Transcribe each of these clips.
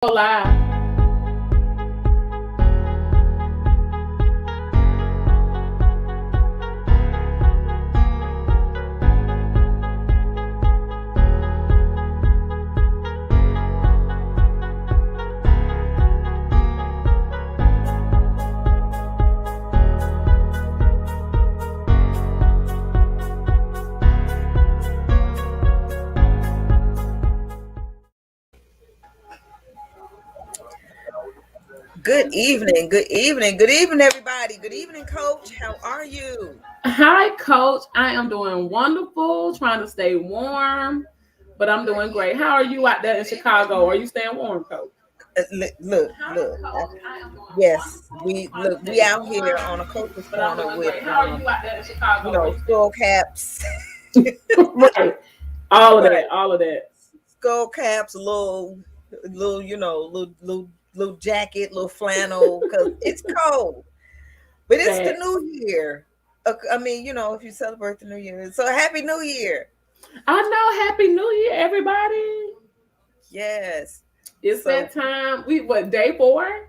Live. Good evening, everybody. Good evening, Coach. How are you? Hi, Coach. I am doing wonderful, trying to stay warm, but I'm doing great. How are you out there in Chicago? Are you staying warm, Coach? Look. Yes, we out here on a coach's But I'm corner doing with great. How are you out there in Chicago? skull caps, Right. All of right? that. All of that. Skull caps, little, little jacket, little flannel, because it's cold. But it's the new year. I mean, if you celebrate the new year, so happy New Year. I know. Happy New Year, everybody. Yes. It's that time. What, day 4?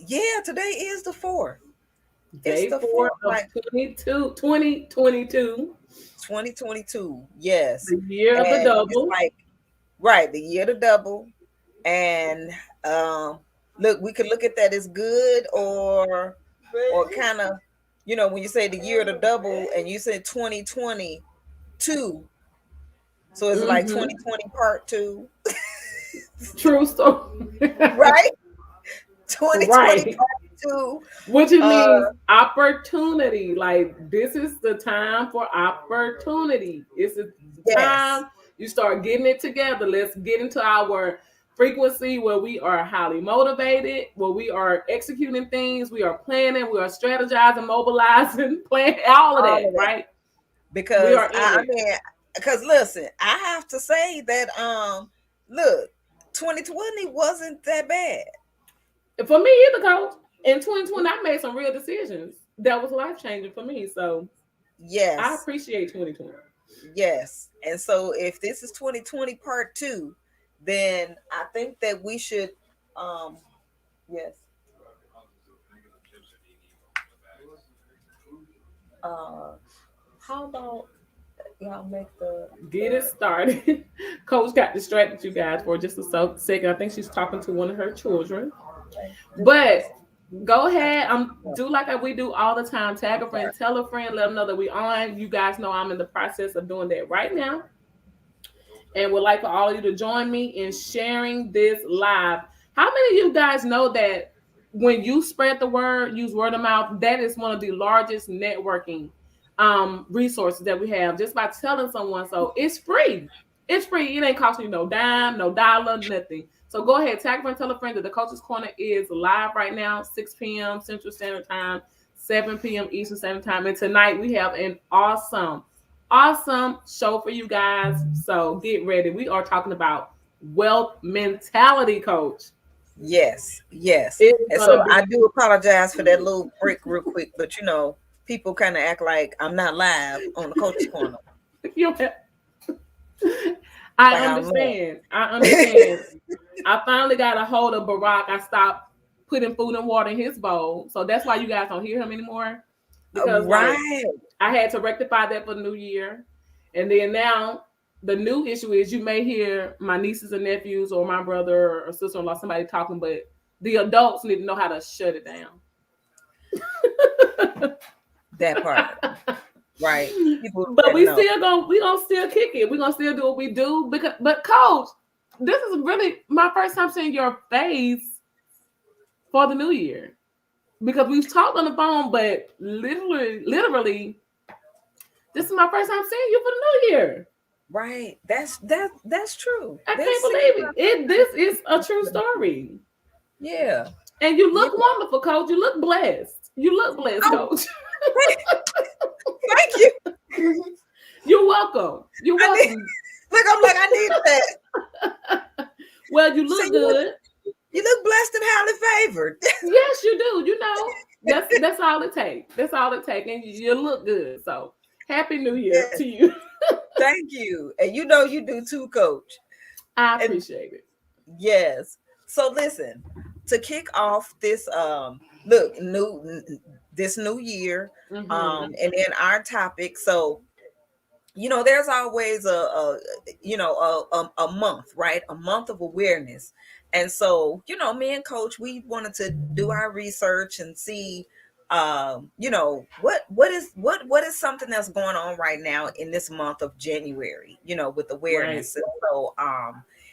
Yeah, today is the 4th. Day It's the 4 4th, of like 2022. 2022. Yes. The year of the And it's double. like, right, the year to double. And look, we could look at that as good or kind of, when you say the year to double and you said 2022. So it's like 2020 part 2. True story. Right? 2020 Right. part 2. Which it means opportunity. Like, this is the time for opportunity. It's the time you start getting it together. Let's get into our frequency where we are highly motivated, where we are executing things, we are planning, we are strategizing, mobilizing, planning, all of that, right? Because we are in because listen, I have to say that look, 2020 wasn't that bad. For me either, Coach. In 2020, I made some real decisions that was life changing for me. So yes, I appreciate 2020. Yes. And so if this is 2020 part 2, then I think that we should yes. How about y'all make get it started? Coach got distracted, you guys, for just a second. I think she's talking to one of her children. But go ahead. Do like we do all the time. Tag a friend, tell a friend, let them know that we on. You guys know I'm in the process of doing that right now, and would like for all of you to join me in sharing this live. How many of you guys know that when you spread the word, use word of mouth, that is one of the largest networking resources that we have, just by telling someone. So it's free. It's free. It ain't costing you no dime, no dollar, nothing. So go ahead, tag a friend, tell a friend that the Coach's Corner is live right now, 6 p.m. Central Standard Time, 7 p.m. Eastern Standard Time. And tonight we have an awesome show for you guys. So get ready. We are talking about wealth mentality, Coach. Yes. And so I do apologize for that little break real quick, but people kind of act like I'm not live on the Coach's Corner. I understand. I finally got a hold of Barack. I stopped putting food and water in his bowl. So that's why you guys don't hear him anymore. Because I had to rectify that for the new year. And then now the new issue is you may hear my nieces and nephews or my brother or sister-in-law, somebody talking, but the adults need to know how to shut it down. That part. Right. But we gonna still kick it. We're gonna still do what we do. But Coach, this is really my first time seeing your face for the new year. Because we've talked on the phone, but literally, this is my first time seeing you for the new year. Right. That's true. I can't believe it. This is a true story. Yeah. And you look wonderful, Coach. You look blessed. Coach. Thank you. You're welcome. Look, I'm like, I need that. Well, you look good. You look blessed and highly favored. Yes, you do. That's all it takes. That's all it takes. And you look good. So happy New Year to you. Thank you. And you do too, Coach. I appreciate it. Yes. So listen, to kick off this look this new year, Mm-hmm. and then our topic. So there's always a month, right? A month of awareness. And so me and coach, we wanted to do our research and see what is something that's going on right now in this month of January, with Right. awareness. And so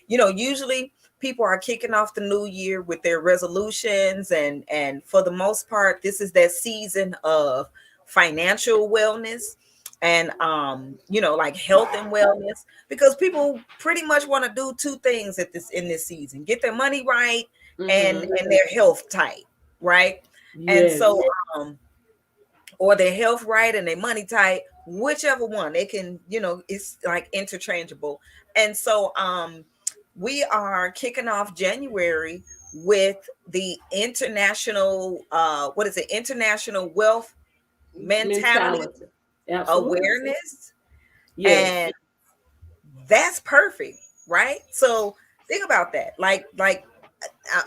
usually people are kicking off the new year with their resolutions, and for the most part this is that season of financial wellness and like health and wellness, because people pretty much want to do two things at this in this season: get their money right Mm-hmm. and their health tight, right? And so Yes. or their health right and their money tight, whichever one they can, it's like interchangeable. And so we are kicking off January with the international what is it, international wealth mentality Mentality. Absolutely. awareness. Yes. And that's perfect, right? So think about that. Like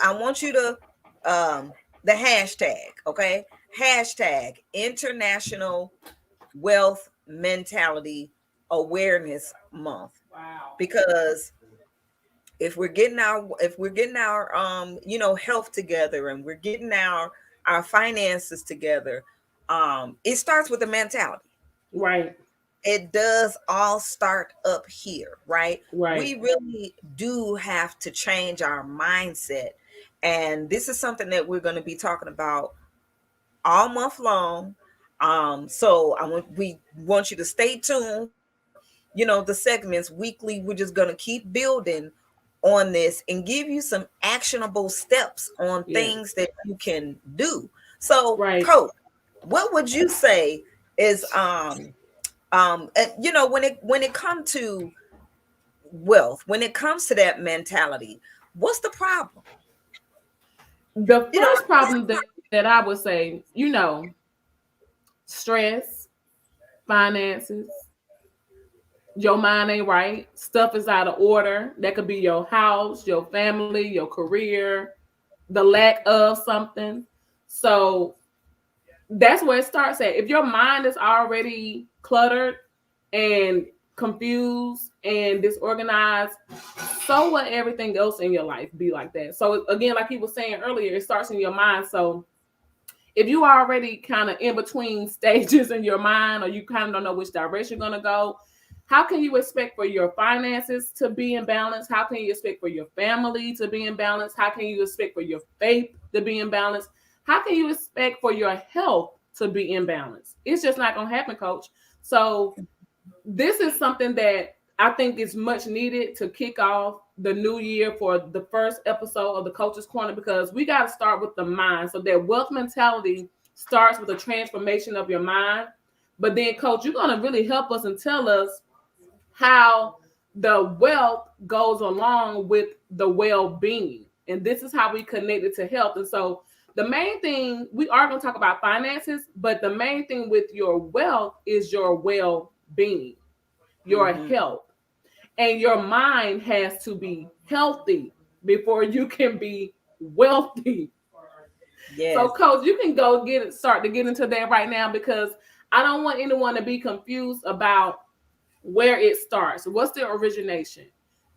I want you to the hashtag, okay? Hashtag international wealth mentality awareness month. Because if we're getting our health together, and we're getting our finances together, it starts with the mentality. Right. It does all start up here, right? Right. We really do have to change our mindset. And this is something that we're going to be talking about all month long. So we want you to stay tuned. The segments weekly, we're just going to keep building on this and give you some actionable steps on things Yes. that you can do. So, Right. coach, what would you say is when it comes to wealth, when it comes to that mentality, what's the problem? The You know, first problem that I would say, stress, finances, your mind ain't right, stuff is out of order. That could be your house, your family, your career, the lack of something. So that's where it starts at. If your mind is already cluttered and confused and disorganized, so what everything else in your life be like that. So again, like he was saying earlier, it starts in your mind. So if you are already kind of in between stages in your mind, or you kind of don't know which direction you're going to go, how can you expect for your finances to be in balance? How can you expect for your family to be in balance? How can you expect for your faith to be in balance? How can you expect for your health to be in balance? It's just not going to happen, coach. So this is something that I think is much needed to kick off the new year for the first episode of the Coach's Corner, because we got to start with the mind. So that wealth mentality starts with a transformation of your mind. But then, coach, you're going to really help us and tell us how the wealth goes along with the well-being. And this is how we connect it to health. And so the main thing, we are going to talk about finances, but the main thing with your wealth is your well-being, your mm-hmm. health. And your mind has to be healthy before you can be wealthy. So, Yes. coach, you can start to get into that right now, because I don't want anyone to be confused about where it starts. What's the origination?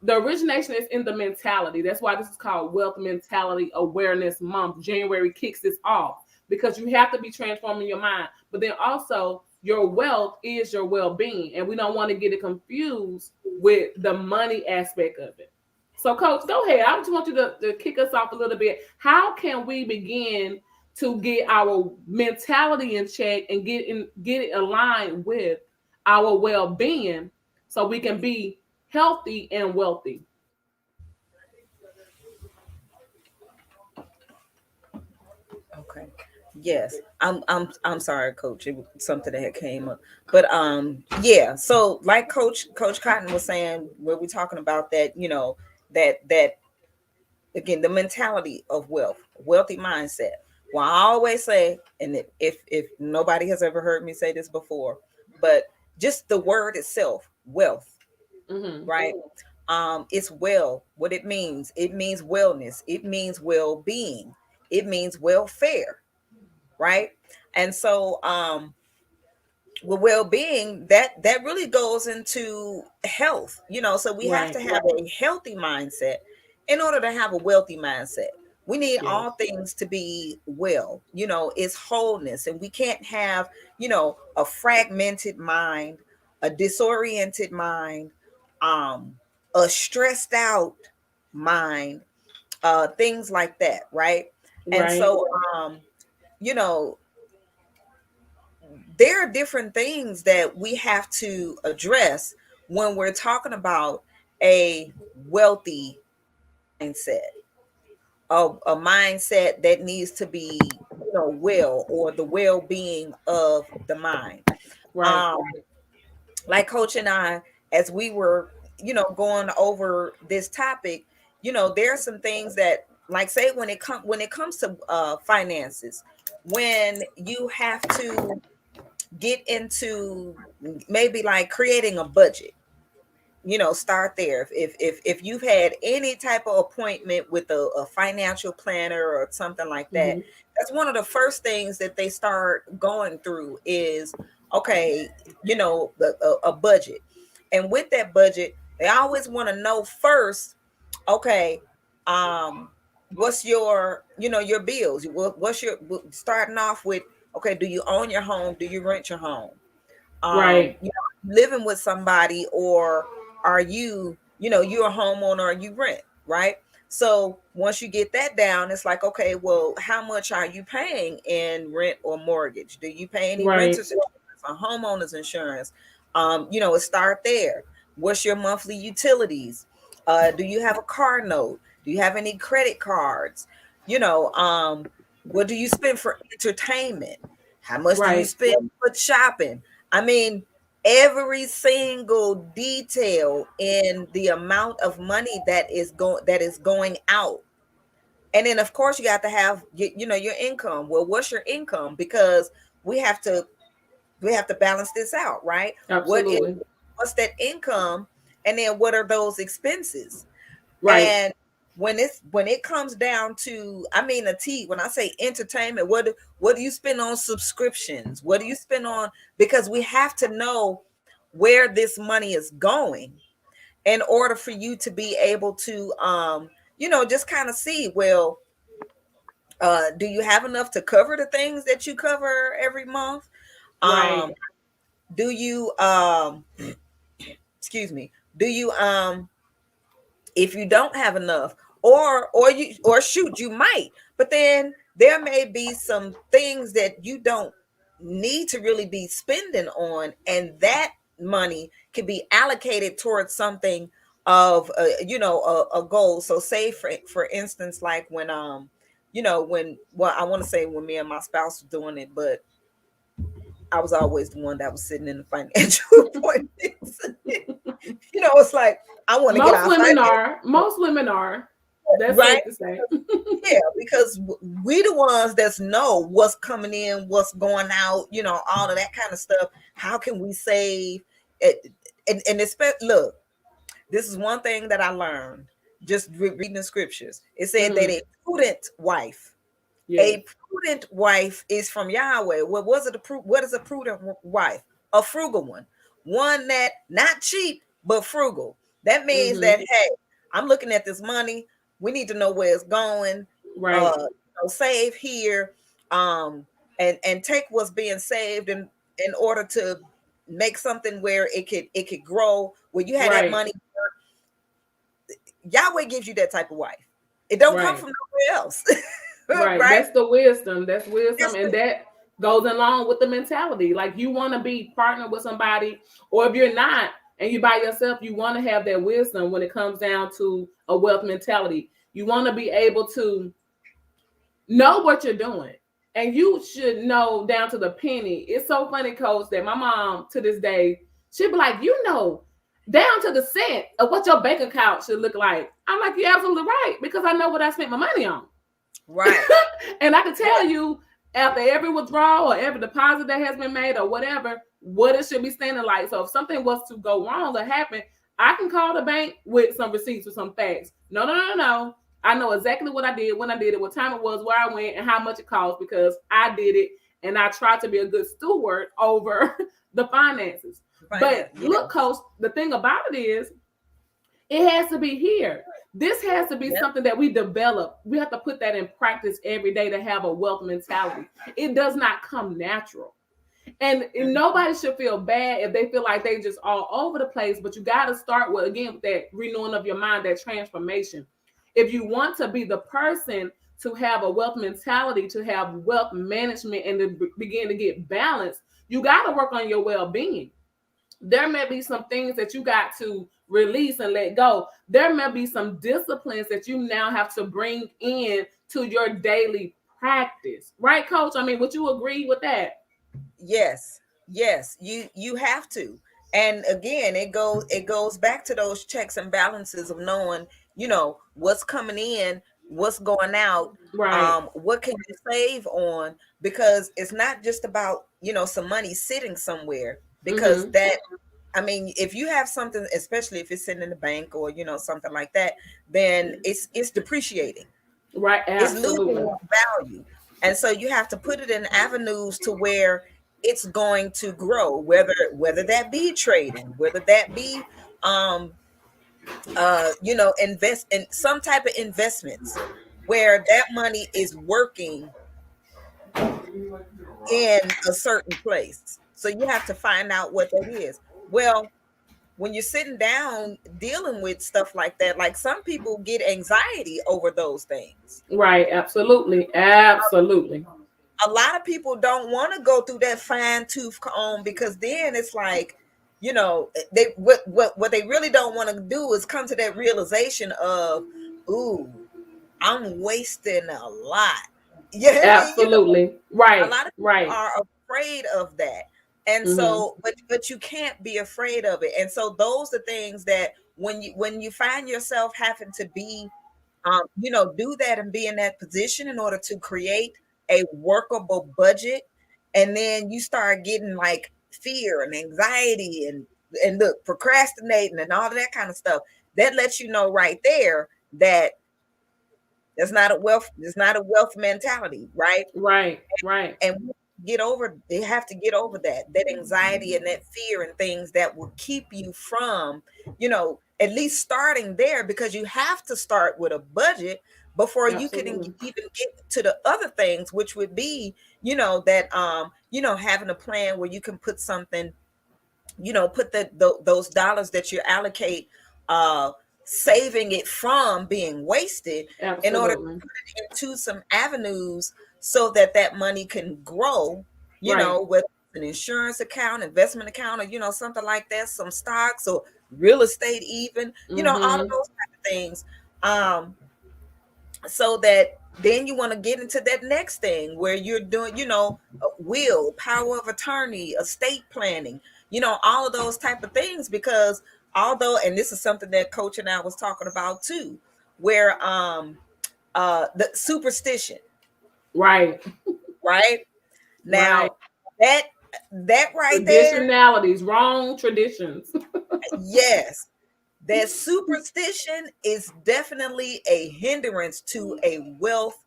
The origination is in the mentality. That's why this is called Wealth Mentality Awareness Month. January kicks this off, because you have to be transforming your mind. But then also, your wealth is your well being. And we don't want to get it confused with the money aspect of it. So, coach, go ahead. I just want you to kick us off a little bit. How can we begin to get our mentality in check and get it aligned with our well-being, so we can be healthy and wealthy? Okay. Yes. I'm sorry, coach. It was something that had came up. But yeah, so like Coach Cotton was saying, where we're talking about that, that again, the mentality of wealth, wealthy mindset. Well, I always say, and if nobody has ever heard me say this before, but just the word itself, wealth, Mm-hmm. right? It's well. What it means wellness. It means well-being. It means welfare, right? And so with well-being, that really goes into health, so we have to Right. have a healthy mindset in order to have a wealthy mindset. We need Yes. all things to be well, it's wholeness, and we can't have a fragmented mind, a disoriented mind, um a stressed out mind, things like that, right? And Right. so you know there are different things that we have to address when we're talking about a wealthy mindset, a mindset that needs to be, well, or the well-being of the mind. Right. Um, like Coach and I, as we were, going over this topic, there are some things that, like, say, when it comes to finances, when you have to get into maybe like creating a budget, start there. If you've had any type of appointment with a financial planner or something like that, Mm-hmm. that's one of the first things that they start going through is, okay, a budget. And with that budget, they always want to know first, okay, um what's your bills, what's your, starting off with, okay, do you own your home, do you rent your home, Right. living with somebody, or are you're a homeowner or you rent, right? So once you get that down, it's like, okay, well, how much are you paying in rent or mortgage? Do you pay any Right. renters insurance or homeowners insurance? It start there. What's your monthly utilities? Do you have a car note? Do you have any credit cards? What do you spend for entertainment? How much do you Right. spend for shopping? I mean, every single detail in the amount of money that is going out. And then of course you got to have your income. Well, what's your income? Because we have to we have to balance this out, right? What is Absolutely. what's that income, and then what are those expenses? Right. And when it comes down to, I mean, a T, when I say entertainment, what do you spend on subscriptions? What do you spend on? Because we have to know where this money is going in order for you to be able to just kind of see, well, do you have enough to cover the things that you cover every month? Right. Um, do you excuse me, do you if you don't have enough, or shoot, you might, but then there may be some things that you don't need to really be spending on, and that money can be allocated towards something of a goal. So say for instance, like when when, well, I want to say when me and my spouse were doing it, but I was always the one that was sitting in the financial appointments. It's like, I want to get Most our women finances are. Most women are. That's right. safe to say. Yeah, because we the ones that know what's coming in, what's going out, all of that kind of stuff. How can we save it? And look, this is one thing that I learned just reading the scriptures. It said that Mm-hmm. Yes. a prudent wife is from Yahweh. What is a prudent wife? A frugal one that not cheap but frugal. That means Mm-hmm. that, hey, I'm looking at this money. We need to know where it's going. Right. Save here, and take what's being saved in order to make something where it could grow. Where you had that Right. money, Yahweh gives you that type of wife. It don't come Right. from nowhere else, Right. right? That's the wisdom. That's wisdom. It's And that goes along with the mentality. Like you want to be partnered with somebody, or if you're not and you by yourself, you want to have that wisdom when it comes down to a wealth mentality. You want to be able to know what you're doing. And you should know down to the penny. It's so funny, Coach, that my mom to this day, she'd be like, down to the cent of what your bank account should look like. I'm like, you're absolutely right, because I know what I spent my money on. right. And I can tell Yeah. you after every withdrawal or every deposit that has been made or whatever, what it should be standing like. So if something was to go wrong or happen, I can call the bank with some receipts or some facts. No, no, no, no. I know exactly what I did, when I did it, what time it was, where I went, and how much it cost because I did it and I tried to be a good steward over the finances. Finance, But look, yes, coach, the thing about it is it has to be here. This has to be yep, something that we develop. We have to put that in practice every day to have a wealth mentality. It does not come natural. And mhm, nobody should feel bad if they feel like they just all over the place. But you got to start with, again, with that renewing of your mind, that transformation. If you want to be the person to have a wealth mentality, to have wealth management, and to begin to get balance, you got to work on your well-being. There may be some things that you got to release and let go. There may be some disciplines that you now have to bring in to your daily practice, right, coach? I mean, would you agree with that? yes, yes. You have to. And again, it goes back to those checks and balances of knowing, what's coming in, what's going out, Right. what can you save on, because it's not just about, some money sitting somewhere, because Mm-hmm. that, I mean, if you have something, especially if it's sitting in the bank or, something like that, then it's depreciating. Right. It's losing Absolutely. value. And so you have to put it in avenues to where it's going to grow, whether that be trading, whether that be um invest in some type of investments where that money is working in a certain place. So you have to find out what that is. Well, when you're sitting down dealing with stuff like that, like some people get anxiety over those things. Right. Absolutely. Absolutely. A lot of people don't want to go through that fine tooth comb, because then it's like, they what they really don't want to do is come to that realization of, ooh, I'm wasting a lot. Yeah, I mean, Absolutely. a Right. lot of people Right. are afraid of that. And Mm-hmm. so, but you can't be afraid of it. And so those are things that when you find yourself having to be, do that and be in that position in order to create a workable budget. And then you start getting like fear and anxiety and look, procrastinating and all of that kind of stuff. That lets you know right there that it's not a wealth mentality, right? Right. Right. And they have to get over that anxiety and that fear and things that will keep you from, at least starting there, because you have to start with a budget before you can Absolutely. even get to the other things, which would be, that having a plan where you can put something, put those dollars that you allocate, uh saving it from being wasted, in order to Absolutely. put it into some avenues so that that money can grow, Right. whether it's an insurance account, investment account, or something like that, some stocks or real estate, even, all of Mm-hmm. those type of things. um so that then you want to get into that next thing where you're doing, a will, power of attorney, estate planning, all of those type of things. Because although, and this is something that coach and I was talking about too, where the superstition, Right. right? Right. Now, that that right there, Traditionalities, wrong traditions. yes, that superstition is definitely a hindrance to a wealth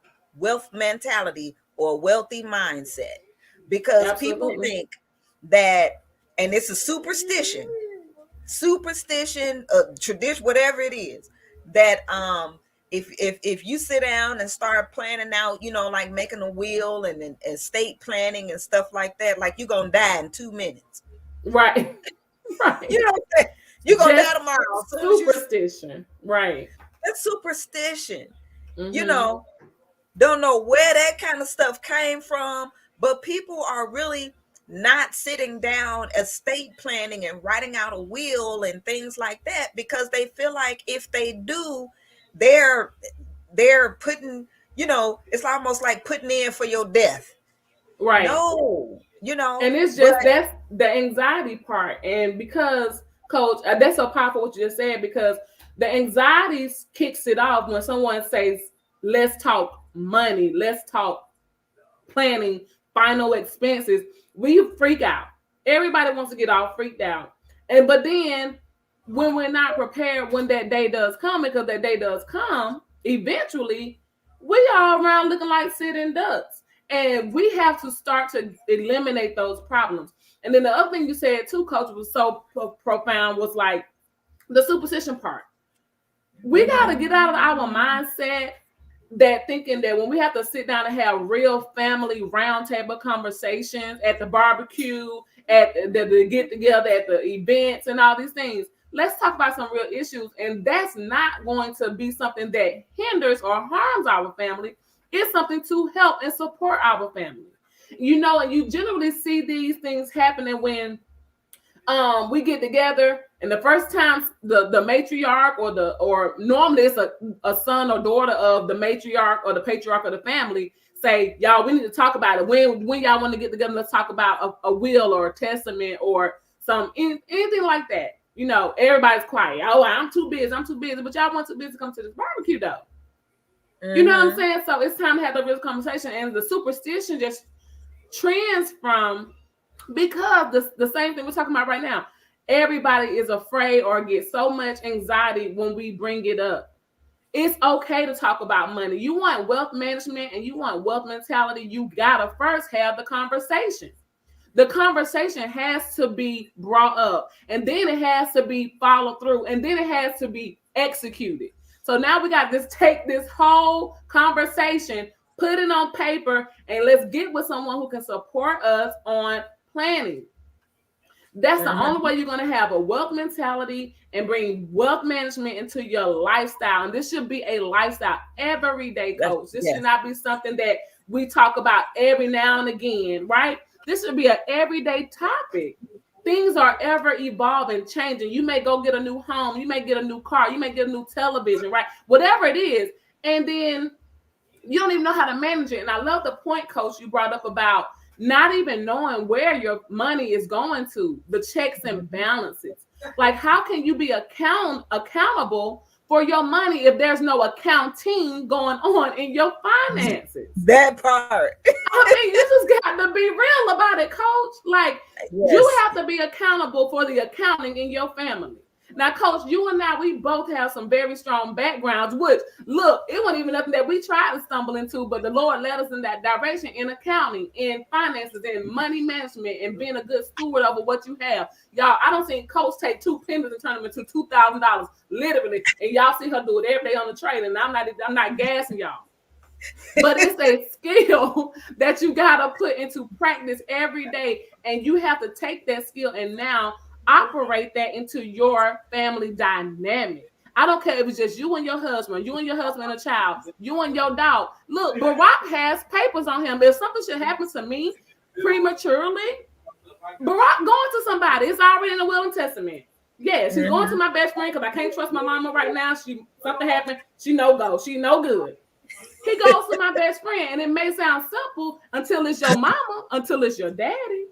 mentality or wealthy mindset, because people Absolutely. think that, and it's a superstition, tradition, whatever it is, that if you sit down and start planning out, like making a will and estate planning and stuff like that, like you're gonna die in 2 minutes. Right. You Right. know what I'm saying? You're gonna Just die tomorrow as soon as you. superstition. Right. That's superstition. You Mm-hmm. know, don't know where that kind of stuff came from, but people are really not sitting down estate planning and writing out a will and things like that, because they feel like if they do, they're they're putting, it's almost like putting in for your death. Right. No, And it's but just that's the anxiety part. And because, coach, that's so powerful what you just said, because the anxiety kicks it off when someone says, let's talk money, let's talk planning, final expenses. We freak out. Everybody wants to get all freaked out. And but then when we're not prepared when that day does come, because that day does come eventually, we all around looking like sitting ducks. And we have to start to eliminate those problems. And then the other thing you said too, coach, was so profound, was like the superstition part. We got to get out of our mindset that thinking that when we have to sit down and have real family roundtable conversations at the barbecue, at the get together, at the events, and all these things, let's talk about some real issues. And that's not going to be something that hinders or harms our family. It's something to help and support our family. You know, and you generally see these things happening when we get together, and the first time the matriarch or normally it's a son or daughter of the matriarch or the patriarch of the family say, y'all, we need to talk about it. When y'all want to get together, let's talk about a will or a testament or anything like that. You know, everybody's quiet. Oh, I'm too busy, but y'all want too busy to come to this barbecue though. You know what I'm saying? So it's time to have the real conversation. And the superstition just trends from, because the same thing we're talking about right now, everybody is afraid or get so much anxiety when we bring it up. It's okay to talk about money. You want wealth management and you want wealth mentality, you gotta first have the conversation. The conversation has to be brought up, and then it has to be followed through, and then it has to be executed. So now we got to take this whole conversation, put it on paper, and let's get with someone who can support us on planning. That's the only way you're going to have a wealth mentality and bring wealth management into your lifestyle. And this should be a lifestyle every day, coach. This should not be something that we talk about every now and again, right? This should be an everyday topic. Things are ever evolving, changing. You may go get a new home. You may get a new car. You may get a new television, right? Whatever it is. And then you don't even know how to manage it. And I love the point, coach, you brought up about not even knowing where your money is going to, the checks and balances. Like, how can you be accountable for your money if there's no accounting going on in your finances? That part. I mean, you just got to be real about it, coach. Like, you have to be accountable for the accounting in your family. Now, coach, you and I, we both have some very strong backgrounds, which, look, it wasn't even nothing that we tried to stumble into, but the Lord led us in that direction, in accounting, in finances, in money management, and being a good steward over what you have. Y'all, I don't see coach take 2 pennies and turn them into $2,000, literally, and y'all see her do it every day on the train, and I'm not gassing y'all. But it's a skill that you got to put into practice every day, and you have to take that skill and now operate that into your family dynamic. I don't care if it's just you and your husband and a child, you and your dog. Look, Barack has papers on him. If something should happen to me prematurely, Barack going to somebody. It's already in the will and testament. Yes, he's going to my best friend because I can't trust my mama right now. Something happened. She no go. She no good. He goes to my best friend, and it may sound simple until it's your mama, until it's your daddy.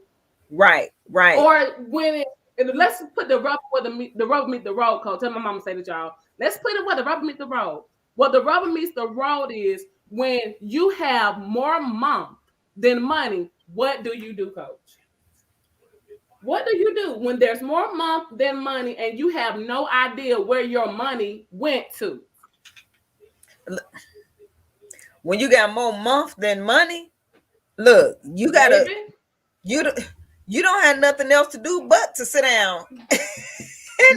Right. Or when let's put the rubber where the rubber meet the road, coach. Tell my mama say that, y'all. Let's put it where the rubber meet the road. What the rubber meets the road is when you have more month than money. What do you do, coach? What do you do when there's more month than money and you have no idea where your money went to? When you got more month than money, look, you gotta you don't have nothing else to do but to sit down.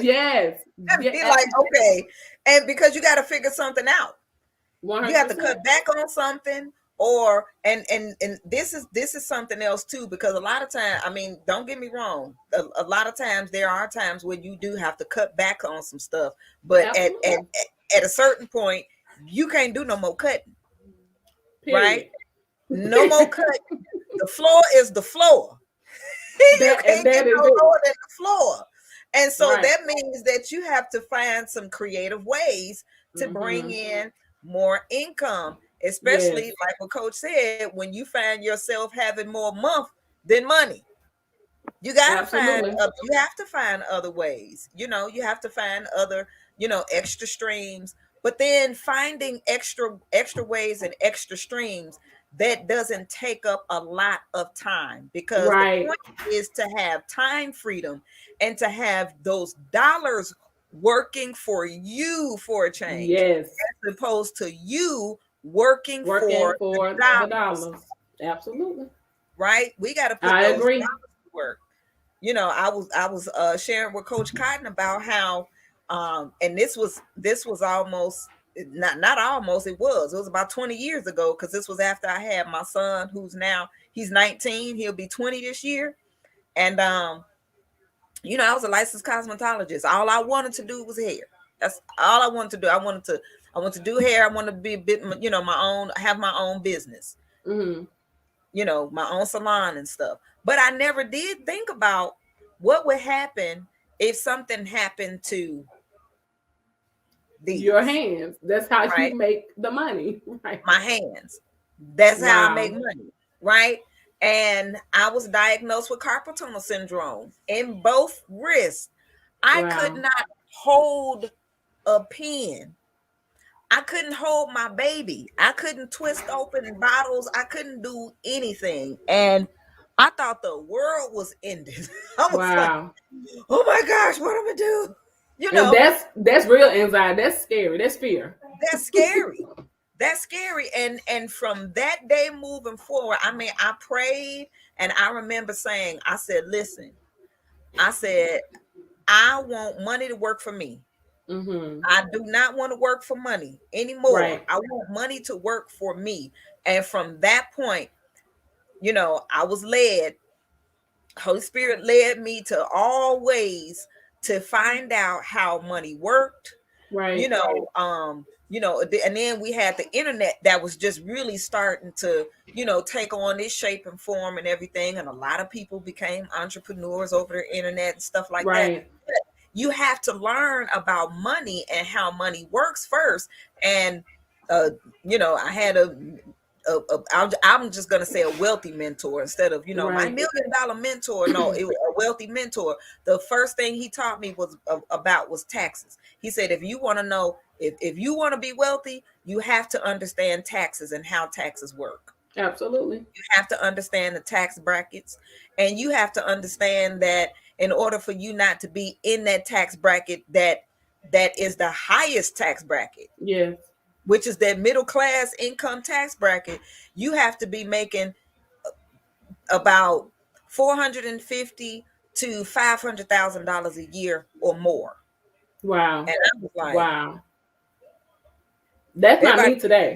Yes. Be like, okay. And because you got to figure something out. 100%. You have to cut back on something, or and this is something else too, because a lot of times, I mean, don't get me wrong, a lot of times there are times when you do have to cut back on some stuff, but at a certain point you can't do no more cutting. Period. Right? No more cutting. The floor is the floor. You can't get no lower than the floor. And so that means that you have to find some creative ways to bring in more income, especially like what coach said, when you find yourself having more month than money. You got to find other ways. You have to find other, extra streams, but then finding extra ways and extra streams that doesn't take up a lot of time, because the point is to have time freedom and to have those dollars working for you for a change, Yes. as opposed to you working Working for the for the dollars, dollars. Absolutely. right? We got to put I those agree. dollars to work. I was sharing with Coach Cotton about how and this was almost not almost, it was about 20 years ago, because this was after I had my son, who's now he's 19, he'll be 20 this year. And I was a licensed cosmetologist. All I wanted to do was hair. That's all I wanted to do. I want to do hair. I want to be a bit, my own, have my own business, Mm-hmm. my own salon and stuff. But I never did think about what would happen if something happened to Your these, hands. That's how you right? make the money. Right. My hands. That's how I make Wow. money, right? And I was diagnosed with carpal tunnel syndrome in both wrists. I could Wow. not hold a pen. I couldn't hold my baby. I couldn't twist open bottles. I couldn't do anything. And I thought the world was ending. I was like, Wow. oh my gosh, what am I gonna do? You And know, that's real anxiety. That's scary. That's fear. that's scary. That's scary. And from that day moving forward, I mean, I prayed, and I remember saying, I said, listen, I said, I want money to work for me. Mm-hmm. I do not want to work for money anymore. Right. I want money to work for me. And from that point, I was led, Holy Spirit led me to always to find out how money worked, you Right. know, and then we had the internet that was just really starting to, take on this shape and form and everything. And a lot of people became entrepreneurs over the internet and stuff like that. Right. You have to learn about money and how money works first. And uh, I had I'm just gonna say a wealthy mentor instead of my Right. $1 million mentor. No, it was a wealthy mentor. The first thing he taught me was taxes. He said, if you want to know, if you want to be wealthy, you have to understand taxes and how taxes work. Absolutely. You have to understand the tax brackets, and you have to understand that in order for you not to be in that tax bracket, that is the highest tax bracket, Yes. which is that middle class income tax bracket, you have to be making about 450 to $500,000 a year or more. Wow. And I was like, Wow. That's not everybody, me today.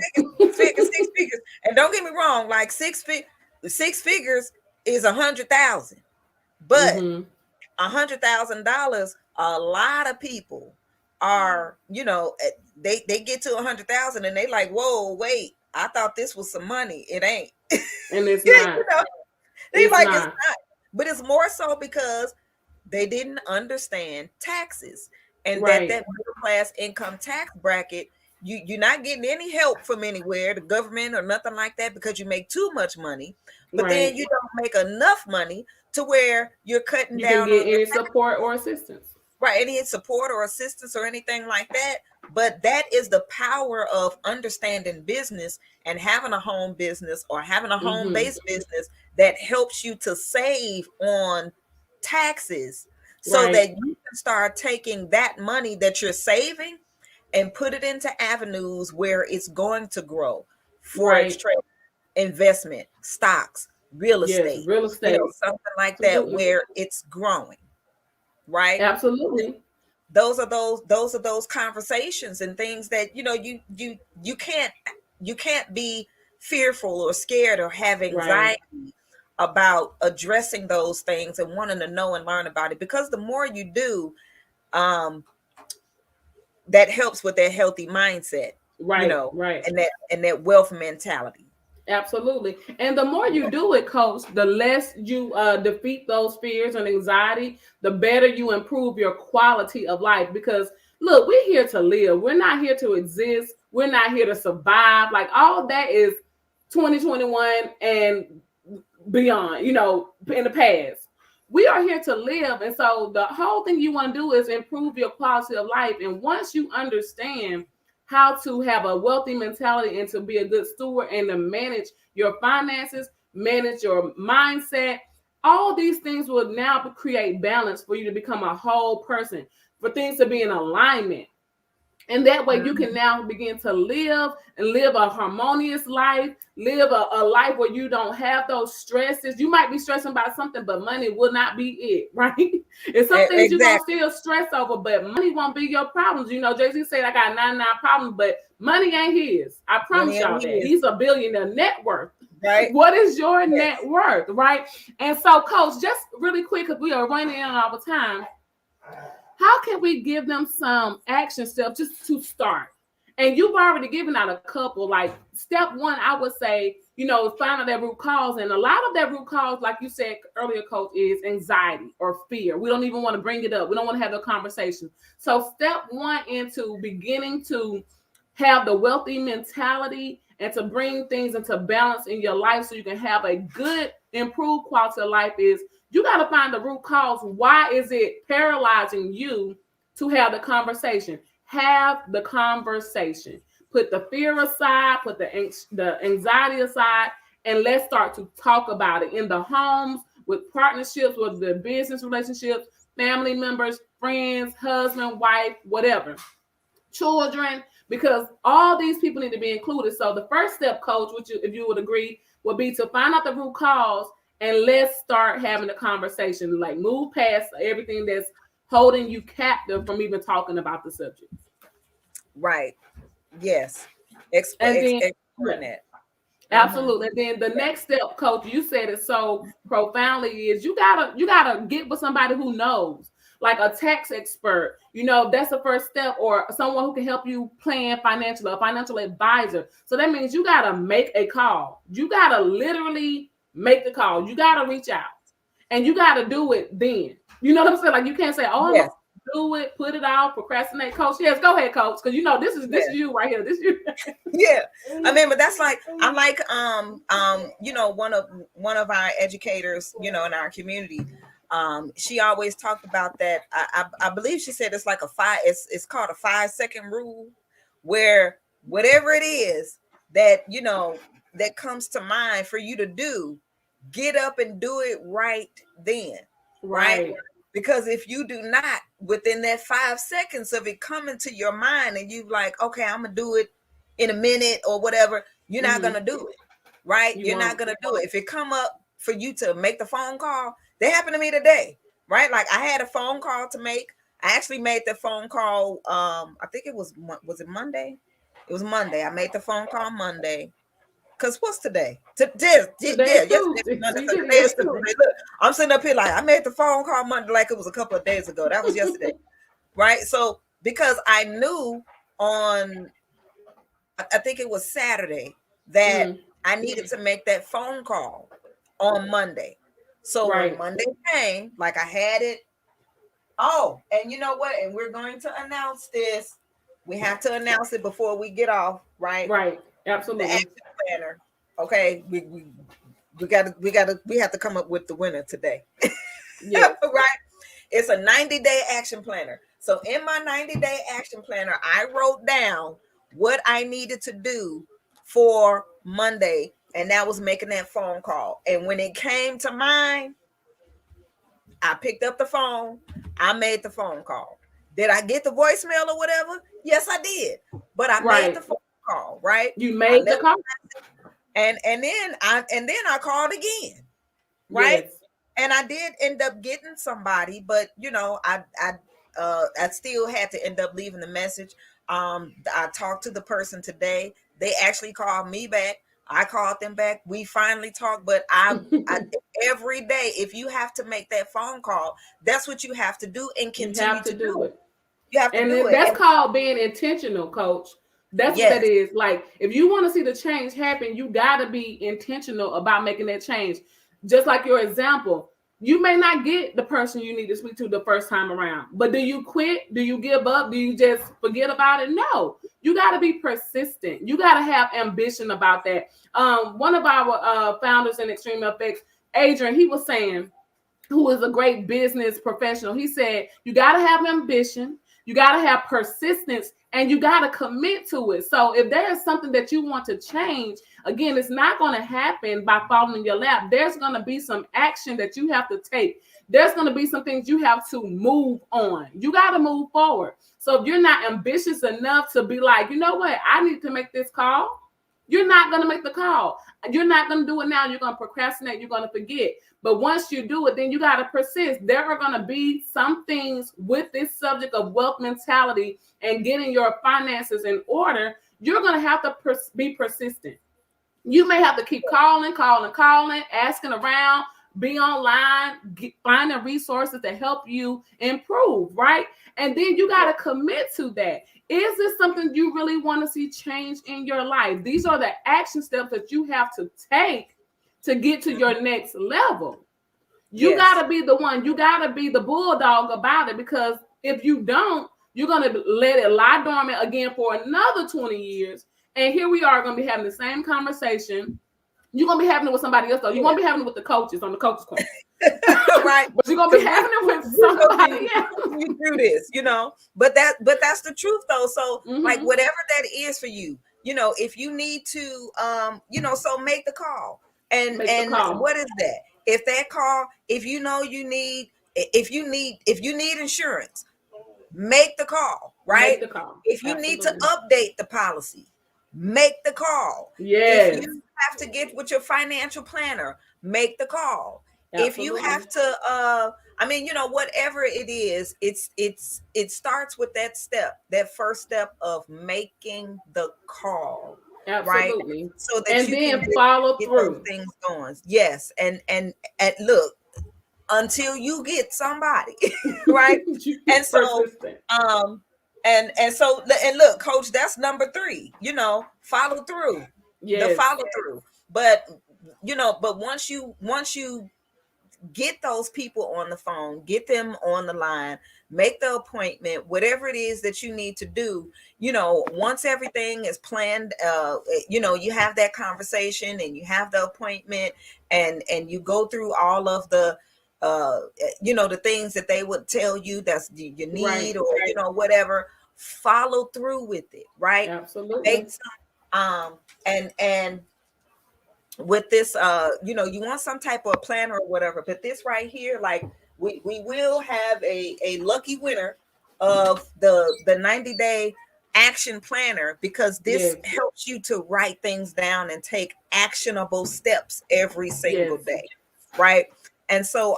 six figures. And don't get me wrong, like six figures is 100,000, but Mm-hmm. $100,000, a lot of people are, they get to 100,000 and they like, whoa, wait, I thought this was some money. It ain't. And it's Yeah, not. they It's like it's not. not. But it's more so because they didn't understand taxes, and that Right. middle class income tax bracket, you're not getting any help from anywhere, the government or nothing like that, because you make too much money. But then Right. you don't make enough money to where you're cutting You can down get on your any support or assistance. right, any support or assistance or anything like that. But that is the power of understanding business and having a home business or having a home Mm-hmm. based business that helps you to save on taxes, so Right. that you can start taking that money that you're saving and put it into avenues where it's going to grow: forex Right. trade, investment, stocks, real Yes. estate, Real estate. something like that Absolutely. where it's growing, right? Absolutely. Those are those conversations and things that you can't be fearful or scared or have Right. anxiety about addressing those things and wanting to know and learn about it, because the more you do, um that helps with that healthy mindset, Right. Right. and that wealth mentality. Absolutely. And the more you do it, coach, the less you defeat those fears and anxiety, the better you improve your quality of life. Because look, we're here to live. We're not here to exist. We're not here to survive. Like all that is 2021 and beyond, in the past. We are here to live. And so the whole thing you want to do is improve your quality of life. And once you understand how to have a wealthy mentality and to be a good steward and to manage your finances, manage your mindset, all these things will now create balance for you to become a whole person. for things to be in alignment. And that way you can now begin to live a harmonious life, live a life where you don't have those stresses. You might be stressing about something, but money will not be it, right? And some things you're going to Exactly. still stress over, but money won't be your problems. You know, Jay-Z said, I got 99 problems, but money ain't his. I promise Money ain't y'all that. his. He's a billionaire net worth. Right. What is your Yes. net worth, right? And so, Coach, just really quick, because we are running in all the time, how can we give them some action steps just to start? And you've already given out a couple. Like step one, I would say, find out that root cause. And a lot of that root cause, like you said earlier, Coach, is anxiety or fear. We don't even want to bring it up. We don't want to have a conversation. So step one into beginning to have the wealthy mentality and to bring things into balance in your life so you can have a good, improved quality of life is you got to find the root cause. Why is it paralyzing you to have the conversation? Have the conversation. Put the fear aside, put the anxiety aside, and let's start to talk about it in the homes, with partnerships, with the business relationships, family members, friends, husband, wife, whatever, children, because all these people need to be included. So the first step, Coach, which if you would agree, would be to find out the root cause and let's start having a conversation. Like move past everything that's holding you captive from even talking about the subject. Right. Yes. And then Explain that. absolutely. And then the next step, Coach, you said it so profoundly, is you gotta get with somebody who knows, like a tax expert. That's the first step, or someone who can help you plan financially, a financial advisor. So that means you gotta make a call. You gotta literally make the call. You gotta reach out, and you gotta do it then. You know what I'm saying? Like you can't say, "Oh, I'm Yes. gonna do it, put it out, procrastinate." Coach, yes, go ahead, Coach, because this is you right here. This is you. Yeah. I mean, but that's like I'm like one of our educators, in our community. She always talked about that. I believe she said it's like it's called a 5-second rule, where whatever it is that that comes to mind for you to do, get up and do it right then. Right. Because if you do not, within that 5 seconds of it coming to your mind and you like, okay, I'm gonna do it in a minute or whatever, you're not gonna do it. Right. You're not gonna do it. If it come up for you to make the phone call, that happened to me today. Right. Like I had a phone call to make. I actually made the phone call. I think it was it Monday? It was Monday. I made the phone call Monday. Cause what's today? Today is Yes, Tuesday. Monday. So you So did today it is Tuesday. yesterday. Look, I'm sitting up here like I made the phone call Monday like it was a couple of days ago. That was yesterday, right? So because I knew on, I think it was Saturday that I needed to make that phone call on Monday. So when Right. Monday came, like I had it. Oh, and you know what? And we're going to announce this. We have to announce it before we get off, right? Right. The Absolutely. action planner. Okay, we have to come up with the winner today. Yes. Right? It's a 90-day action planner. So in my 90-day action planner, I wrote down what I needed to do for Monday, and that was making that phone call. And when it came to mine, I picked up the phone, I made the phone call. Did I get the voicemail or whatever? Yes, I did. But I made Right. the phone call, right? You I made the left, call. and then I called again, right? Yes. And I did end up getting somebody, but I still had to end up leaving the message. I talked to the person today. They actually called me back. I called them back. We finally talked, but I every day, if you have to make that phone call, that's what you have to do and You continue have to to do do it. it. You have to And do then it. that's And called being intentional, Coach. That's what that yes, is. Like, if you want to see the change happen, you got to be intentional about making that change. Just like your example, you may not get the person you need to speak to the first time around, but do you quit? Do you give up? Do you just forget about it? No, you got to be persistent. You got to have ambition about that. One of our founders in Extreme Effects, Adrian, he was saying, who is a great business professional. He said, you got to have ambition. You got to have persistence, and you got to commit to it. So if there is something that you want to change, again, it's not going to happen by falling in your lap. There's going to be some action that you have to take. There's going to be some things you have to move on. You got to move forward. So if you're not ambitious enough to be like, you know what, I need to make this call, you're not going to make the call. You're not going to do it now. You're going to procrastinate. You're going to forget. But once you do it, then you got to persist. There are going to be some things with this subject of wealth mentality and getting your finances in order. You're going to have to be persistent. You may have to keep calling, asking around, be online, finding resources to help you improve, right? And then you got to commit to that. Is this something you really want to see change in your life? These are the action steps that you have to take to get to your next level. You got to be the one. You got to be the bulldog about it, because if you don't, you're going to let it lie dormant again for another 20 years. And here we are going to be having the same conversation. You're going to be having it with somebody else, though. You're going to be having it with the coaches on the coaches corner. Right. But you're going to be having it with somebody else. You do this, but that's the truth, though. So like, whatever that is for you, if you need to, so make the call. And what is that? If that call, if you need insurance, make the call, right? Make the call. If you need to update the policy, make the call. Yes. If you have to get with your financial planner, make the call. Absolutely. If you have to, whatever it is, it starts with that first step of making the call. Absolutely. Right? So that and you then can follow get through those things going. Yes. And look, until you get somebody, right? And so, and look, Coach, that's number 3, follow through. Yes. The follow through. But once you get those people on the phone, get them on the line, make the appointment, whatever it is that you need to do, once everything is planned, you have that conversation and you have the appointment, and you go through all of the the things that they would tell you that's you need, right, or whatever. Follow through with it, right? Absolutely. Make some, and with this, you want some type of plan or whatever, but this right here, like, we will have a lucky winner of the 90-day action planner, because this helps you to write things down and take actionable steps every single day, right? And so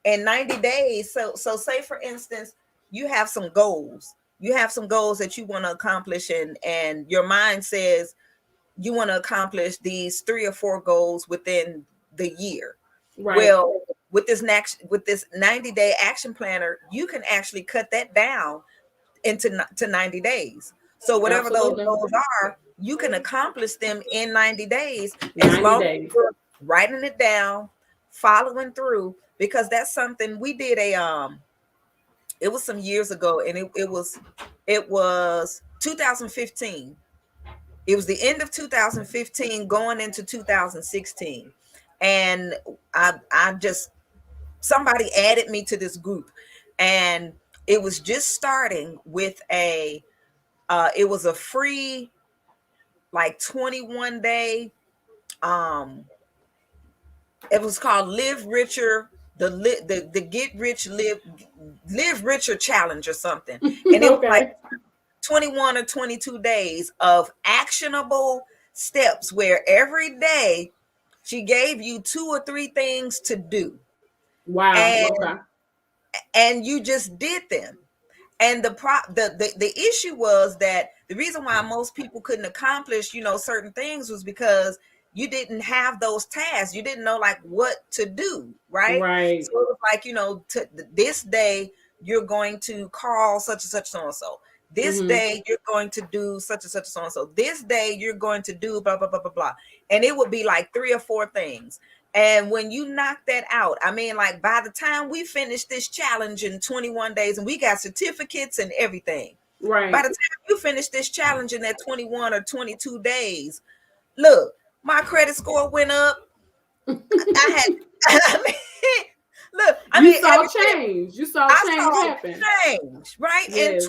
in 90 days, so say for instance, you have some goals that you want to accomplish, and your mind says you want to accomplish these 3 or 4 goals within the year. Right. Well, with this 90-day action planner, you can actually cut that down to 90 days. So whatever those goals are, you can accomplish them in 90 days, as long as you're writing it down, following through, because that's something we did it was some years ago, and it was 2015. It was the end of 2015 going into 2016. And I just, somebody added me to this group, and it was just starting with it was a free, like, 21 day, it was called Live Richer, the Get Rich, Live Richer Challenge or something. And it was like 21 or 22 days of actionable steps, where every day she gave you 2 or 3 things to do. Wow. And you just did them. And the issue was that the reason why most people couldn't accomplish, certain things, was because you didn't have those tasks. You didn't know, like, what to do, right? Right. So it was like, this day you're going to call such and such so and so. This day you're going to do such and such so and so. This day you're going to do blah blah blah blah blah. And it would be like 3 or 4 things. And when you knock that out, I mean, like, by the time we finished this challenge in 21 days, and we got certificates and everything, right? By the time you finish this challenge in that 21 or 22 days, look, my credit score went up. I mean, Look, I You mean, saw everything. change. You saw I change saw happen. change, right? In Yes.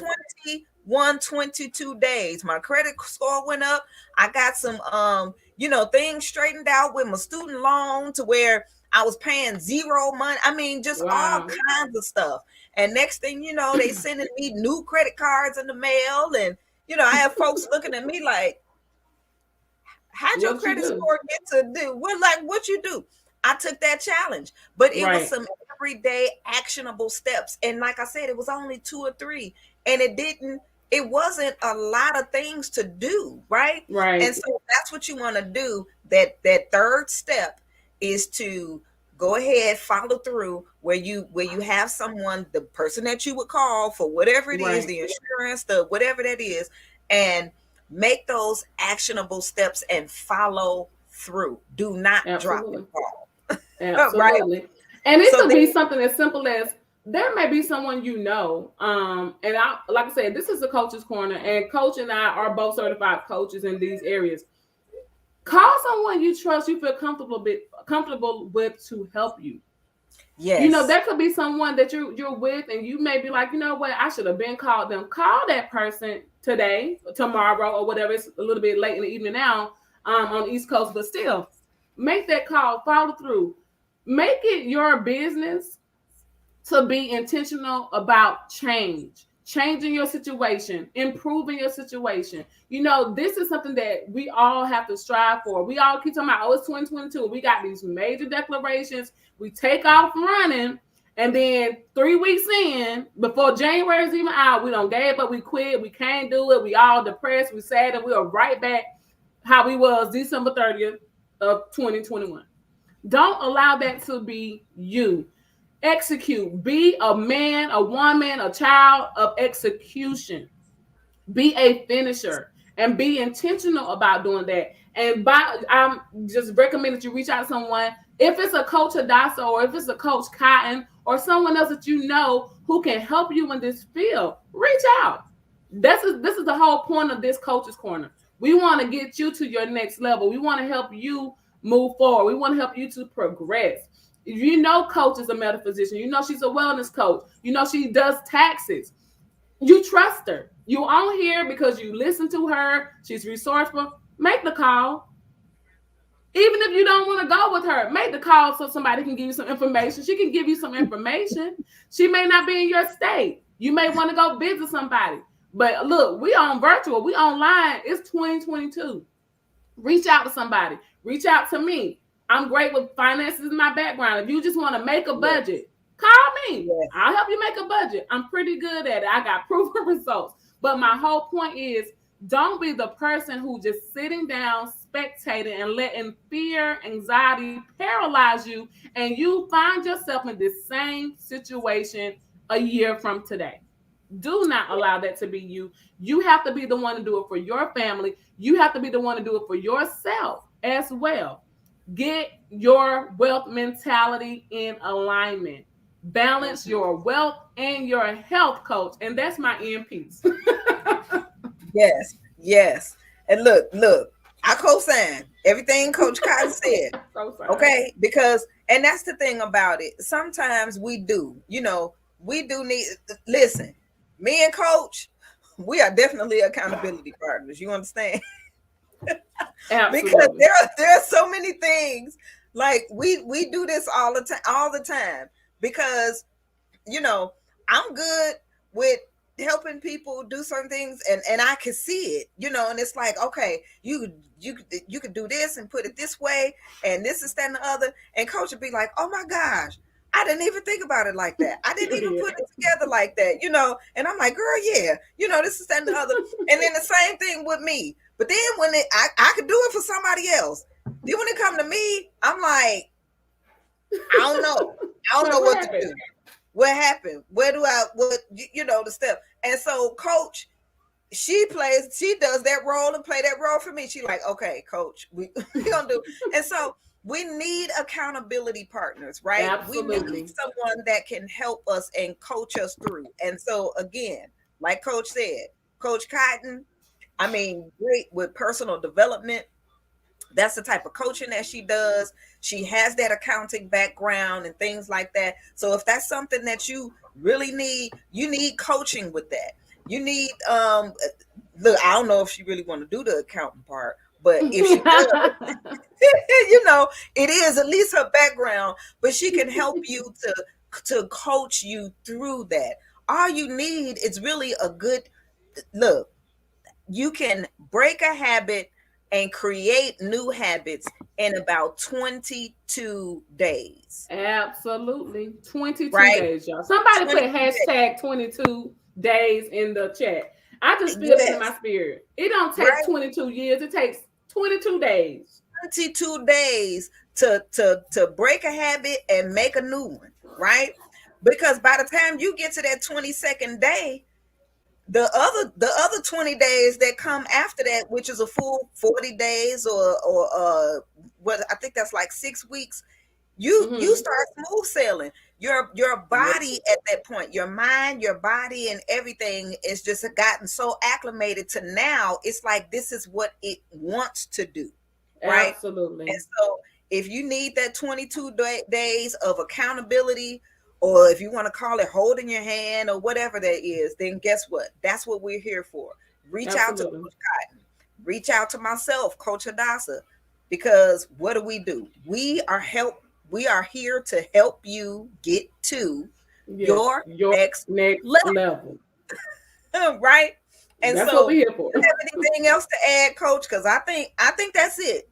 21, 22 days. My credit score went up. I got some things straightened out with my student loan to where I was paying zero money. I mean, just all Wow. kinds of stuff. And next thing you know, they sending me new credit cards in the mail. And I have folks looking at me like, how'd your What did you credit do? score get to do? What you do? I took that challenge, but it was Right. some everyday actionable steps. And like I said, it was only two or three. And it wasn't a lot of things to do, right? And Right. so that's what you want to do. That third step is to go ahead, follow through where you have someone, the person that you would call for whatever it is, Right. the insurance, the whatever that is, and make those actionable steps and follow through. Do not drop the Absolutely. ball. Right? Absolutely. And it So could then, be something as simple as there may be someone you know. And I like I said, this is the coach's corner, and coach and I are both certified coaches in these areas. Call someone you trust, you feel comfortable with to help you. yes, There could be someone that you're with, and you may be like, you know what, I should have been called them. Call that person today, tomorrow, or whatever. It's a little bit late in the evening now, on the East Coast, but still, make that call, follow through, make it your business to be intentional about changing your situation, improving your situation. This is something that we all have to strive for. We all keep talking about, oh, it's 2022. We got these major declarations. We take off running, and then 3 weeks in, before January's even out, we don't gave up, we quit, we can't do it, we all depressed, we sad, and we are right back how we was December 30th of 2021. Don't allow that to be you. Execute. Be a man, a woman, a child of execution. Be a finisher and be intentional about doing that. And I'm just recommend that you reach out to someone. If it's a coach Hadassah, or if it's a coach Cotton, or someone else that you know who can help you in this field, reach out. This is the whole point of this coach's corner. We want to get you to your next level. We want to help you move forward. We want to help you to progress. Coach is a metaphysician. She's a wellness coach. She does taxes. You trust her. You on here because you listen to her. She's resourceful. Make the call. Even if you don't want to go with her, make the call so somebody can give you some information. She can give you some information. She may not be in your state. You may want to go visit somebody. But look, we on virtual. We online. It's 2022. Reach out to somebody. Reach out to me. I'm great with finances in my background. If you just want to make a yes, budget, call me. yes, I'll help you make a budget. I'm pretty good at it. I got proven results. But my whole point is, don't be the person who just sitting down, spectating, and letting fear, anxiety paralyze you, and you find yourself in this same situation a year from today. Do not allow that to be you. You have to be the one to do it for your family. You have to be the one to do it for yourself as well. Get your wealth mentality in alignment. Balance your wealth and your health, coach. And that's my end piece. yes, yes. And look, I co-sign everything Coach Cotton said. So sorry. Okay, because and that's the thing about it. Sometimes we do need listen. Me and Coach, we are definitely accountability partners. You understand? Because Absolutely. there are so many things like we do this all the time because you know I'm good with helping people do certain things and I can see it, and it's like, okay, you could do this and put it this way and this is that and the other, and Coach would be like, oh my gosh, I didn't even think about it like that. I didn't even Yeah. put it together like that, and I'm like, girl, yeah, this is that and the other. And then the same thing with me. But then when I could do it for somebody else. Then when it come to me, I'm like, I don't know. I don't know Well, what what to happened? do. What happened? Where do I what the step? And so Coach, she does that role and play that role for me. She like, okay, Coach, we gonna do. And so we need accountability partners, right? We need Absolutely. someone that can help us and coach us through. And so again, like Coach said, Coach Cotton, I mean, great with personal development, That's the type of coaching that she does. She has that accounting background and things like that. So if that's something that you really need, you need coaching with that. You need look, I don't know if she really want to do the accounting part, but if she does, you know, it is at least her background, but she can help you to coach you through that. All you need is really a good look. You can break a habit and create new habits in about 22 days, Absolutely. 22 right? days, y'all. Somebody put 22 days. hashtag 22 days in the chat. I just feel that in my Yes, spirit. It don't take right? 22 years. It takes 22 days. 22 days to break a habit and make a new one, right? Because by the time you get to that 22nd day, the other 20 days that come after that, which is a full 40 days or what I think that's like 6 weeks, you Mm-hmm. start smooth sailing. Your Yeah, body at that point, your mind, your body, and everything is just gotten so acclimated to now. It's like this is what it wants to do, right? And absolutely. so if you need that 22 days of accountability, or if you want to call it holding your hand or whatever that is, then guess what? That's what we're here for. Reach out to Absolutely. Coach Cotton. Reach out to myself, Coach Hadassah, because what do? We are here to help you get to Yes. your Your next next level, level. right? And That's what we're so, here for. do you have anything else to add, Coach? Because I think that's it.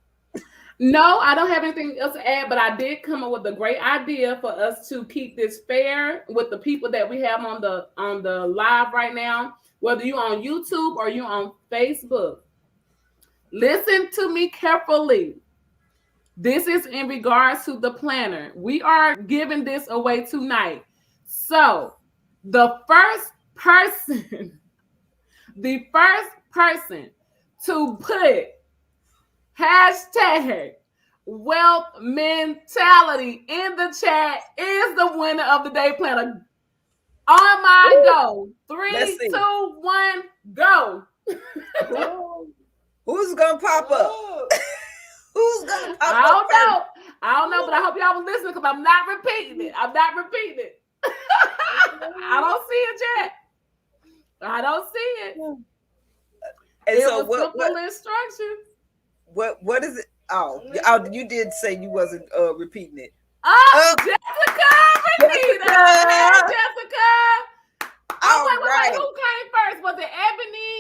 No, I don't have anything else to add, but I did come up with a great idea for us to keep this fair with the people that we have on the live right now. Whether you're on YouTube or you're on Facebook, listen to me carefully. This is in regards to the planner. We are giving this away tonight. So, the first person, the first person to put hashtag wealth mentality in the chat is the winner of the day planner. On my Ooh, go. let's Three, see. two, one, go. Who, who's gonna pop up? Who's gonna pop I up don't first? know. I don't know, but I hope y'all were listening because I'm not repeating it. I'm not repeating it. I don't see it yet. I don't see it. And It so was simple instructions. what is it? Oh, you did say you wasn't repeating it. Oh, Oh, Jessica, Renita. Hey, Jessica. Jessica. Oh, All wait. right. Who came first? Was it Ebony?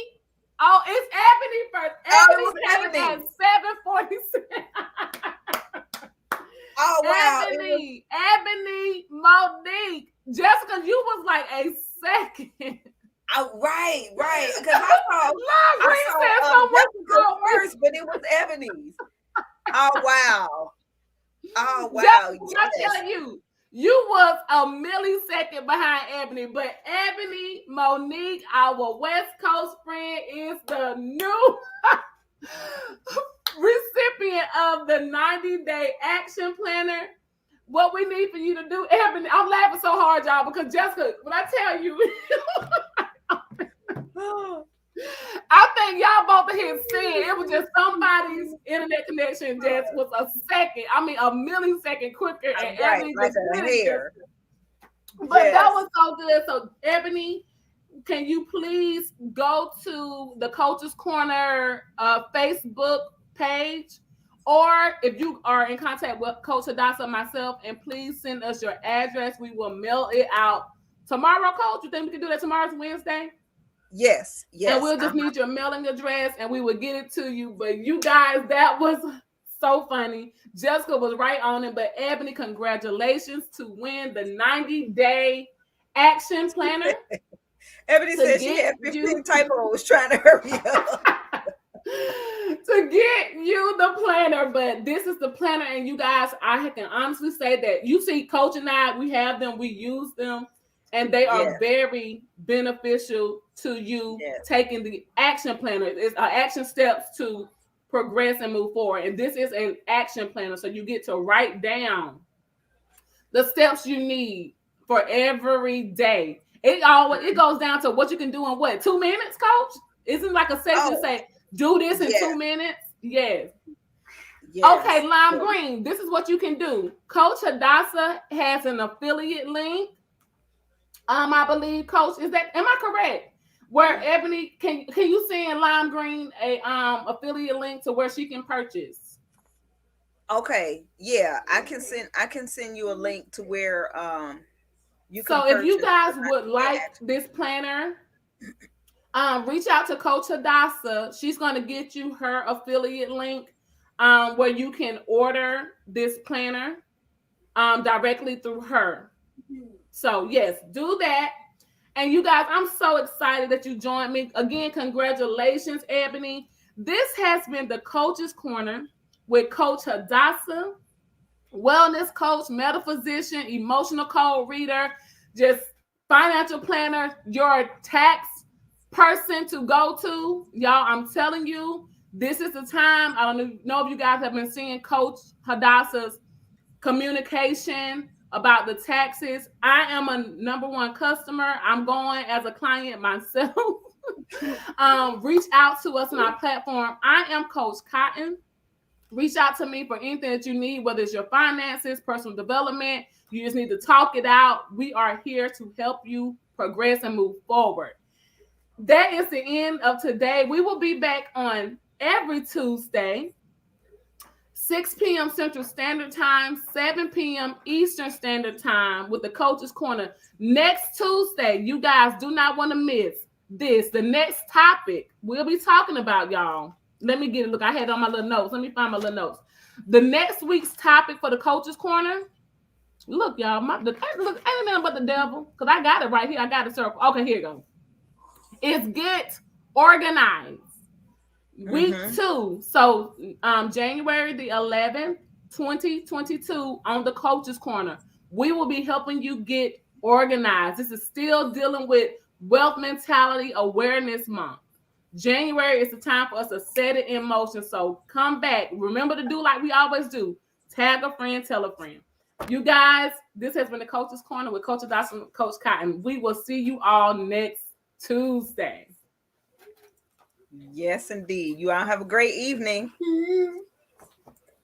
Oh, it's Ebony first. Oh, it Ebony was came Ebony. at 7:47. Oh wow. It was Ebony, Monique. Jessica, you was like a second. right. Because I saw Love I Reese said saw someone Jessica called me. first, but it was Ebony's. Oh wow. Oh wow. Jessica, when I Yes. tell you, you was a millisecond behind Ebony, but Ebony, Monique, our West Coast friend, is the new recipient of the 90-day action planner. What we need for you to do, Ebony, I'm laughing so hard, y'all, because Jessica, when I tell you, I think y'all both of his sin. It was just somebody's internet connection just was a second. I mean, a millisecond quicker, and Right, Ebony like just a did it. hair. But that Yes. was so good. So, Ebony, can you please go to the Coach's Corner Facebook page? Or if you are in contact with Coach Hadassah or myself, and please send us your address. We will mail it out tomorrow, Coach. You think we can do that tomorrow's Wednesday? Yes. And Yes. we'll just need your mailing address and we will get it to you. But you guys, that was so funny. Jessica was right on it. But Ebony, congratulations to win the 90-day action planner. Ebony To said she get had 15 you typos trying to hurry up. to get you the planner. But this is the planner, and you guys, I can honestly say that you see Coach and I, we have them, we use them, and they are Yes. very beneficial to you Yes. taking the action planner. It's action steps to progress and move forward. And this is an action planner, so you get to write down the steps you need for every day. It goes down to what you can do in what 2 minutes, Coach. Isn't like a section to Oh, say do this in yes. 2 minutes? Yes. Okay, Yes. Lime Green. This is what you can do. Coach Hadassah has an affiliate link. I believe, Coach, is that am I correct? Where Ebony can you send Lime Green a affiliate link to where she can purchase? Okay. Yeah, I can send you a link to where you can So if you purchase. guys would like this planner, reach out to Coach Hadassah. She's going to get you her affiliate link where you can order this planner directly through her. So, yes, do that. And you guys, I'm so excited that you joined me. Again, congratulations, Ebony. This has been the Coach's Corner with Coach Hadassah, wellness coach, metaphysician, emotional code reader, just financial planner, your tax person to go to. Y'all, I'm telling you, this is the time. I don't know if you guys have been seeing Coach Hadassah's communication about the taxes. I am a number one customer. I'm going as a client myself. Reach out to us on our platform. I am Coach Cotton. Reach out to me for anything that you need, whether it's your finances, personal development. You just need to talk it out. We are here to help you progress and move forward. That is the end of today. We will be back on every Tuesday, 6 p.m. Central Standard Time, 7 p.m. Eastern Standard Time with the Coach's Corner. Next Tuesday, you guys do not want to miss this. The next topic we'll be talking about, y'all. Let me get it. Look, I had it on my little notes. Let me find my little notes. The next week's topic for the Coach's Corner. Look, y'all, look, ain't nothing but the devil. Because I got it right here. I got it circle. Okay, here you go. It's get organized. Week 2. So January the 11th, 2022 on the Coach's Corner. We will be helping you get organized. This is still dealing with Wealth Mentality Awareness Month. January is the time for us to set it in motion. So come back. Remember to do like we always do. Tag a friend, tell a friend. You guys, this has been the Coach's Corner with Coach Dawson and Coach Cotton. We will see you all next Tuesday. Yes, indeed. You all have a great evening.